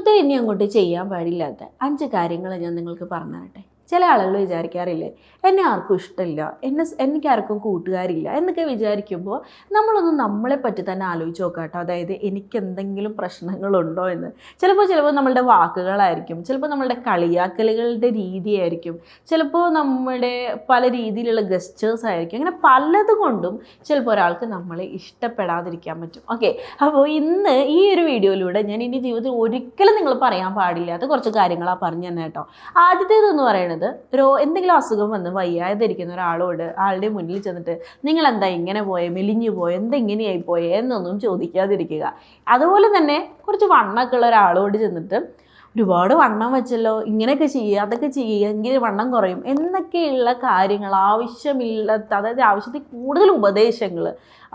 ജീവിതത്തിൽ ഇനി അങ്ങോട്ട് ചെയ്യാൻ പാടില്ലാത്ത 5 കാര്യങ്ങൾ ഞാൻ നിങ്ങൾക്ക് പറഞ്ഞു തരട്ടെ. ചില ആളുകൾ വിചാരിക്കാറില്ലേ, എന്നെ ആർക്കും ഇഷ്ടമില്ല, എനിക്കാർക്കും കൂട്ടുകാരില്ല എന്നൊക്കെ വിചാരിക്കുമ്പോൾ നമ്മളൊന്ന് നമ്മളെപ്പറ്റി തന്നെ ആലോചിച്ച് നോക്കാം കേട്ടോ. അതായത് എനിക്ക് എന്തെങ്കിലും പ്രശ്നങ്ങളുണ്ടോ എന്ന്. ചിലപ്പോൾ നമ്മളുടെ വാക്കുകളായിരിക്കും, ചിലപ്പോൾ നമ്മളുടെ കളിയാക്കലുകളുടെ രീതിയായിരിക്കും, ചിലപ്പോൾ നമ്മുടെ പല രീതിയിലുള്ള ഗസ്റ്റേഴ്സ് ആയിരിക്കും. അങ്ങനെ പലതുകൊണ്ടും ചിലപ്പോൾ ഒരാൾക്ക് നമ്മളെ ഇഷ്ടപ്പെടാതിരിക്കാൻ പറ്റും. ഓക്കെ, അപ്പോൾ ഇന്ന് ഈ ഒരു വീഡിയോയിലൂടെ ഞാൻ ഇനി ജീവിതത്തിൽ ഒരിക്കലും നിങ്ങൾ പറയാൻ പാടില്ലാത്ത കുറച്ച് കാര്യങ്ങളാണ് പറഞ്ഞു തന്നെ കേട്ടോ. ആദ്യത്തേതെന്ന് പറയുന്നത്, എന്തെങ്കിലും അസുഖം വന്ന് വയ്യാതിരിക്കുന്ന ഒരാളോട് ആളുടെ മുന്നിൽ ചെന്നിട്ട് നിങ്ങൾ എന്താ ഇങ്ങനെ പോയെ, മെലിഞ്ഞു പോയെ, എന്താ ഇങ്ങനെയായി പോയെ എന്നൊന്നും ചോദിക്കാതിരിക്കുക. അതുപോലെ തന്നെ കുറച്ച് വണ്ണമൊക്കെ ഉള്ള ഒരാളോട് ചെന്നിട്ട് ഒരുപാട് വണ്ണം വെച്ചല്ലോ, ഇങ്ങനെയൊക്കെ ചെയ്യുക, അതൊക്കെ ചെയ്യുക, എങ്കിൽ വണ്ണം കുറയും എന്നൊക്കെയുള്ള കാര്യങ്ങൾ, ആവശ്യമില്ലാത്ത, അതായത് ആവശ്യത്തിൽ കൂടുതൽ ഉപദേശങ്ങൾ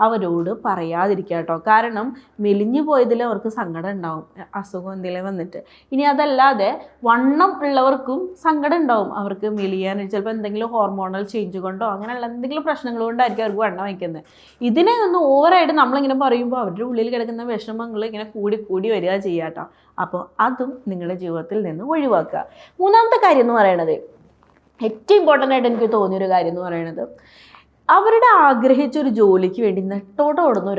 അവരോട് പറയാതിരിക്കുക കേട്ടോ. കാരണം മെലിഞ്ഞു പോയതിൽ അവർക്ക് സങ്കടം ഉണ്ടാവും, അസുഖം എന്തെങ്കിലും വന്നിട്ട്. ഇനി അതല്ലാതെ വണ്ണം ഉള്ളവർക്കും സങ്കടം ഉണ്ടാവും, അവർക്ക് മെലിയാൻ ചിലപ്പോൾ എന്തെങ്കിലും ഹോർമോണൽ ചേഞ്ച് കൊണ്ടോ അങ്ങനെയുള്ള എന്തെങ്കിലും പ്രശ്നങ്ങൾ കൊണ്ടായിരിക്കും അവർക്ക് വണ്ണം വയ്ക്കുന്നത്. ഇതിനെ ഒന്ന് ഓവറായിട്ട് നമ്മളിങ്ങനെ പറയുമ്പോൾ അവരുടെ ഉള്ളിൽ കിടക്കുന്ന വിഷമങ്ങൾ ഇങ്ങനെ കൂടി വരിക ചെയ്യുക കേട്ടോ. അപ്പോൾ അതും നിങ്ങളുടെ ജീവിതത്തിൽ നിന്ന് ഒഴിവാക്കുക. മൂന്നാമത്തെ കാര്യം എന്ന് പറയണത്, ഏറ്റവും ഇമ്പോർട്ടൻ്റ് ആയിട്ട് എനിക്ക് തോന്നിയൊരു കാര്യം എന്ന് പറയുന്നത്, അവരുടെ ആഗ്രഹിച്ചൊരു ജോലിക്ക് വേണ്ടി നെട്ടോട്ട് ഓടുന്ന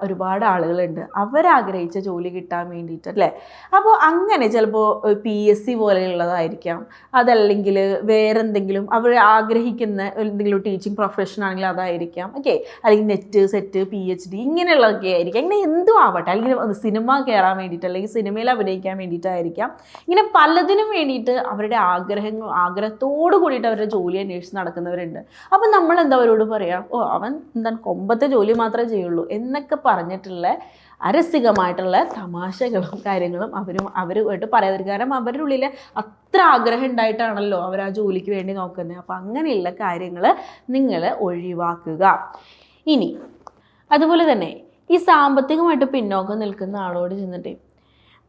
ഒരുപാട് ആളുകളുണ്ട്. അവരാഗ്രഹിച്ച ജോലി കിട്ടാൻ വേണ്ടിയിട്ട് അല്ലേ. അപ്പോൾ അങ്ങനെ ചിലപ്പോൾ PSC പോലെയുള്ളതായിരിക്കാം, അതല്ലെങ്കിൽ വേറെ എന്തെങ്കിലും അവർ ആഗ്രഹിക്കുന്ന എന്തെങ്കിലും ടീച്ചിങ് പ്രൊഫഷൻ ആണെങ്കിൽ അതായിരിക്കാം. ഓക്കെ, അല്ലെങ്കിൽ നെറ്റ് സെറ്റ് PhD ഇങ്ങനെയുള്ളതൊക്കെ ആയിരിക്കാം. ഇങ്ങനെ എന്തും ആവട്ടെ, അല്ലെങ്കിൽ സിനിമ കയറാൻ വേണ്ടിയിട്ട്, അല്ലെങ്കിൽ സിനിമയിൽ അഭിനയിക്കാൻ വേണ്ടിയിട്ടായിരിക്കാം. ഇങ്ങനെ പലതിനും വേണ്ടിയിട്ട് അവരുടെ ആഗ്രഹത്തോട് കൂടിയിട്ട് അവരുടെ ജോലി അന്വേഷിച്ച് നടക്കുന്നവരുണ്ട്. അപ്പം നമ്മൾ എന്താ അവരോട് പറയാം, ഓ അവൻ എന്താണ് കൊമ്പത്തെ ജോലി മാത്രമേ ചെയ്യുള്ളൂ എന്നൊക്കെ പറഞ്ഞിട്ടുള്ള അരസികമായിട്ടുള്ള തമാശകളും കാര്യങ്ങളും അവരുമായിട്ട് പറയാതിരിക്കും. കാരണം അവരുടെ ഉള്ളിൽ അത്ര ആഗ്രഹം ഉണ്ടായിട്ടാണല്ലോ അവർ ആ ജോലിക്ക് വേണ്ടി നോക്കുന്നത്. അപ്പം അങ്ങനെയുള്ള കാര്യങ്ങൾ നിങ്ങൾ ഒഴിവാക്കുക. ഇനി അതുപോലെ തന്നെ ഈ സാമ്പത്തികമായിട്ട് പിന്നോക്കം നിൽക്കുന്ന ആളോട് ചെന്നിട്ട്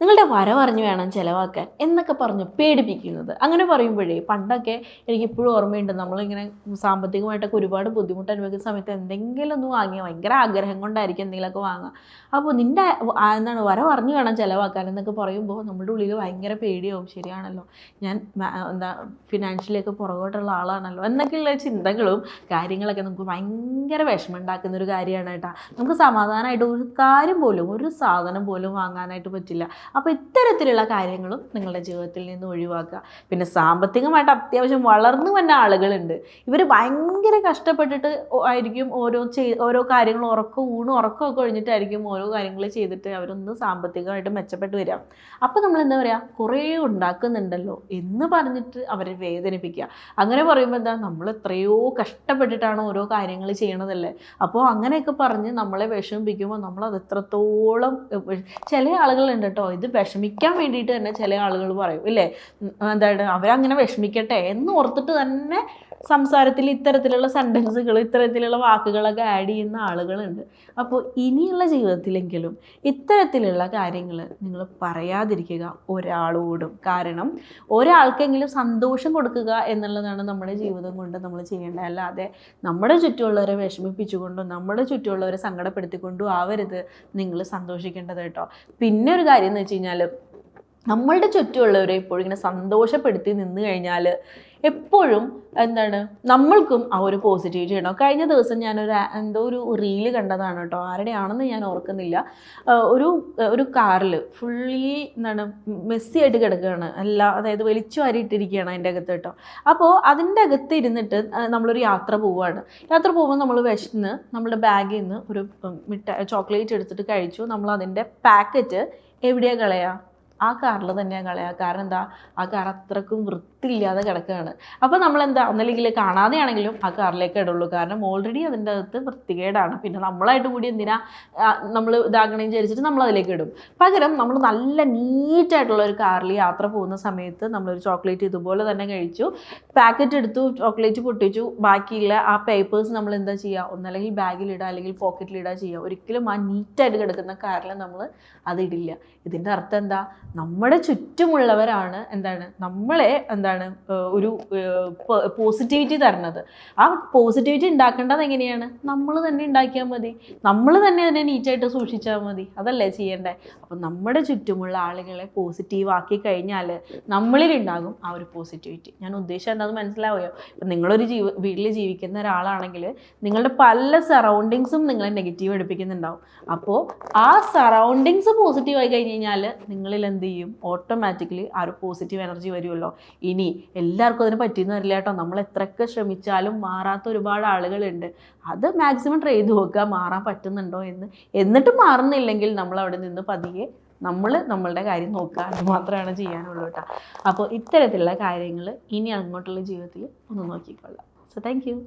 നിങ്ങളുടെ വരവറിഞ്ഞ് വേണം ചിലവാക്കാൻ എന്നൊക്കെ പറഞ്ഞ് പേടിപ്പിക്കുന്നത്. അങ്ങനെ പറയുമ്പോഴേ പണ്ടൊക്കെ എനിക്കിപ്പോഴും ഓർമ്മയുണ്ട്, നമ്മളിങ്ങനെ സാമ്പത്തികമായിട്ടൊക്കെ ഒരുപാട് ബുദ്ധിമുട്ട് അനുഭവിക്കുന്ന സമയത്ത് എന്തെങ്കിലും ഒന്ന് വാങ്ങിയാൽ ഭയങ്കര ആഗ്രഹം കൊണ്ടായിരിക്കും എന്തെങ്കിലുമൊക്കെ വാങ്ങുക. അപ്പോൾ നിൻ്റെ വരവറിഞ്ഞ് വേണം ചിലവാക്കാൻ എന്നൊക്കെ പറയുമ്പോൾ നമ്മുടെ ഉള്ളിൽ ഭയങ്കര പേടിയാവും. ശരിയാണല്ലോ, ഞാൻ ഫിനാൻഷ്യലിയൊക്കെ പുറകോട്ടുള്ള ആളാണല്ലോ എന്നൊക്കെയുള്ള ചിന്തകളും കാര്യങ്ങളൊക്കെ നമുക്ക് ഭയങ്കര വിഷമം ഉണ്ടാക്കുന്നൊരു കാര്യമാണ് കേട്ടോ. നമുക്ക് സമാധാനമായിട്ട് ഒരു കാര്യം പോലും, ഒരു സാധനം പോലും വാങ്ങാനായിട്ട് പറ്റില്ല. അപ്പോൾ ഇത്തരത്തിലുള്ള കാര്യങ്ങളും നിങ്ങളുടെ ജീവിതത്തിൽ നിന്ന് ഒഴിവാക്കുക. പിന്നെ സാമ്പത്തികമായിട്ട് അത്യാവശ്യം വളർന്നു വന്ന ആളുകളുണ്ട്. ഇവർ ഭയങ്കര കഷ്ടപ്പെട്ടിട്ട് ആയിരിക്കും ഓരോ കാര്യങ്ങൾ ഉറക്കമൊക്കെ ഒഴിഞ്ഞിട്ടായിരിക്കും ഓരോ കാര്യങ്ങൾ ചെയ്തിട്ട് അവരൊന്ന് സാമ്പത്തികമായിട്ട് മെച്ചപ്പെട്ട് വരിക. അപ്പോൾ നമ്മൾ എന്താ പറയുക, കുറേ ഉണ്ടാക്കുന്നുണ്ടല്ലോ എന്ന് പറഞ്ഞിട്ട് അവരെ വേദനിപ്പിക്കുക. അങ്ങനെ പറയുമ്പോൾ എന്താ, നമ്മൾ എത്രയോ കഷ്ടപ്പെട്ടിട്ടാണ് ഓരോ കാര്യങ്ങൾ ചെയ്യണതല്ലേ. അപ്പോൾ അങ്ങനെയൊക്കെ പറഞ്ഞ് നമ്മളെ വിഷമിപ്പിക്കുമ്പോൾ നമ്മളത് എത്രത്തോളം, ചില ആളുകളുണ്ട് കേട്ടോ, ഇത് വിഷമിക്കാൻ വേണ്ടിയിട്ട് തന്നെ ചില ആളുകൾ പറയും ഇല്ലേ, എന്താണ് അവരങ്ങനെ വിഷമിക്കട്ടെ എന്ന് ഓർത്തിട്ട് തന്നെ സംസാരത്തിൽ ഇത്തരത്തിലുള്ള സെൻറ്റൻസുകൾ, ഇത്തരത്തിലുള്ള വാക്കുകളൊക്കെ ആഡ് ചെയ്യുന്ന ആളുകളുണ്ട്. അപ്പോൾ ഇനിയുള്ള ജീവിതത്തിലെങ്കിലും ഇത്തരത്തിലുള്ള കാര്യങ്ങൾ നിങ്ങൾ പറയാതിരിക്കുക ഒരാളോടും. കാരണം ഒരാൾക്കെങ്കിലും സന്തോഷം കൊടുക്കുക എന്നുള്ളതാണ് നമ്മുടെ ജീവിതം കൊണ്ട് നമ്മൾ ചെയ്യേണ്ടത്. അല്ലാതെ നമ്മുടെ ചുറ്റുമുള്ളവരെ വിഷമിപ്പിച്ചുകൊണ്ടും നമ്മുടെ ചുറ്റുമുള്ളവരെ സങ്കടപ്പെടുത്തിക്കൊണ്ടും ആവരുത് നിങ്ങൾ സന്തോഷിക്കേണ്ടത് കേട്ടോ. പിന്നെ ഒരു കാര്യം എന്ന് വെച്ച് കഴിഞ്ഞാൽ, നമ്മളുടെ ചുറ്റുമുള്ളവരെ എപ്പോഴും ഇങ്ങനെ സന്തോഷപ്പെടുത്തി നിന്ന് കഴിഞ്ഞാൽ എപ്പോഴും എന്താണ്, നമ്മൾക്കും ആ ഒരു പോസിറ്റിവിറ്റി ഉണ്ടാവും. കഴിഞ്ഞ ദിവസം ഞാനൊരു ഒരു റീല് കണ്ടതാണ് കേട്ടോ, ആരുടെയാണെന്ന് ഞാൻ ഓർക്കുന്നില്ല. ഒരു കാറിൽ ഫുള്ളി എന്താണ് മെസ്സി ആയിട്ട് കിടക്കുകയാണ്, അതായത് വലിച്ചു വാരിയിട്ടിരിക്കുകയാണ് അതിൻ്റെ അകത്ത് കേട്ടോ. അപ്പോൾ അതിൻ്റെ അകത്ത് ഇരുന്നിട്ട് നമ്മളൊരു യാത്ര പോവുകയാണ്. യാത്ര പോകുമ്പോൾ നമ്മൾ വിശന്ന് നമ്മുടെ ബാഗിൽ നിന്ന് ഒരു ചോക്ലേറ്റ് എടുത്തിട്ട് കഴിച്ചു. നമ്മൾ അതിൻ്റെ പാക്കറ്റ് എവിടെയാണ് കളയുക, ആ കാറിൽ തന്നെയാണ് കളയുക. കാരണം എന്താ, ആ കാർ അത്രക്കും വൃത്തിയില്ലാതെ കിടക്കുകയാണ്. അപ്പോൾ നമ്മളെന്താ, ഒന്നല്ലെങ്കിൽ കാണാതെയാണെങ്കിലും ആ കാറിലേക്ക് ഇടുള്ളൂ. കാരണം ഓൾറെഡി അതിൻ്റെ അകത്ത് വൃത്തികേടാണ്. പിന്നെ നമ്മളായിട്ട് കൂടി എന്തിനാ നമ്മൾ ഇതാകണമെന്ന് വിചാരിച്ചിട്ട് നമ്മൾ അതിലേക്ക് ഇടും. പകരം നമ്മൾ നല്ല നീറ്റായിട്ടുള്ള ഒരു കാറിൽ യാത്ര പോകുന്ന സമയത്ത് നമ്മളൊരു ചോക്ലേറ്റ് ഇതുപോലെ തന്നെ കഴിച്ചു, പാക്കറ്റ് എടുത്തു, ചോക്ലേറ്റ് പൊട്ടിച്ചു, ബാക്കിയുള്ള ആ പേപ്പേഴ്സ് നമ്മൾ എന്താ ചെയ്യുക, ഒന്നല്ലെങ്കിൽ ബാഗിലിടുക അല്ലെങ്കിൽ പോക്കറ്റിലിടുക ചെയ്യുക. ഒരിക്കലും ആ നീറ്റായിട്ട് കിടക്കുന്ന കാറിൽ നമ്മൾ അതിടില്ല. ഇതിൻ്റെ അർത്ഥം എന്താ, നമ്മുടെ ചുറ്റുമുള്ളവരാണ് നമ്മളെ എന്താണ് ഒരു പോസിറ്റിവിറ്റി തരുന്നത്. ആ പോസിറ്റിവിറ്റി ഉണ്ടാക്കേണ്ടത് എങ്ങനെയാണ്? നമ്മൾ തന്നെ ഉണ്ടാക്കിയാൽ മതി, നമ്മൾ തന്നെ അതിനെ നീറ്റായിട്ട് സൂക്ഷിച്ചാൽ മതി, അതല്ലേ ചെയ്യേണ്ടത്. അപ്പം നമ്മുടെ ചുറ്റുമുള്ള ആളുകളെ പോസിറ്റീവ് ആക്കി കഴിഞ്ഞാൽ നമ്മളിലുണ്ടാകും ആ ഒരു പോസിറ്റിവിറ്റി. ഞാൻ ഉദ്ദേശം എന്താണെന്ന് മനസ്സിലാവുകയോ? ഇപ്പം നിങ്ങളൊരു വീട്ടിൽ ജീവിക്കുന്ന ഒരാളാണെങ്കിൽ നിങ്ങളുടെ പല സറൗണ്ടിങ്സും നിങ്ങളെ നെഗറ്റീവ് എടുപ്പിക്കുന്നുണ്ടാവും. അപ്പോൾ ആ സറൗണ്ടിങ്സ് പോസിറ്റീവ് ആയി കഴിഞ്ഞ് കഴിഞ്ഞാൽ നിങ്ങളിൽ എന്ത് ചെയ്യും? ഓട്ടോമാറ്റിക്കലി ആ ഒരു പോസിറ്റീവ് എനർജി വരുമല്ലോ. ഇനി എല്ലാവർക്കും അതിന് പറ്റിയെന്ന് വരില്ല കേട്ടോ. നമ്മൾ എത്രയൊക്കെ ശ്രമിച്ചാലും മാറാത്ത ഒരുപാട് ആളുകളുണ്ട്. അത് മാക്സിമം ട്രൈ ചെയ്ത് നോക്കുക, മാറാൻ പറ്റുന്നുണ്ടോ എന്ന്. എന്നിട്ട് മാറുന്നില്ലെങ്കിൽ നമ്മൾ അവിടെ നിന്ന് പതിയെ നമ്മളുടെ കാര്യം നോക്കുക, അത് മാത്രമാണ് ചെയ്യാനുള്ളൂ കേട്ടോ. അപ്പോൾ ഇത്തരത്തിലുള്ള കാര്യങ്ങൾ ഇനി അങ്ങോട്ടുള്ള ജീവിതത്തിൽ ഒന്ന് നോക്കിക്കൊള്ളാം. So thank you.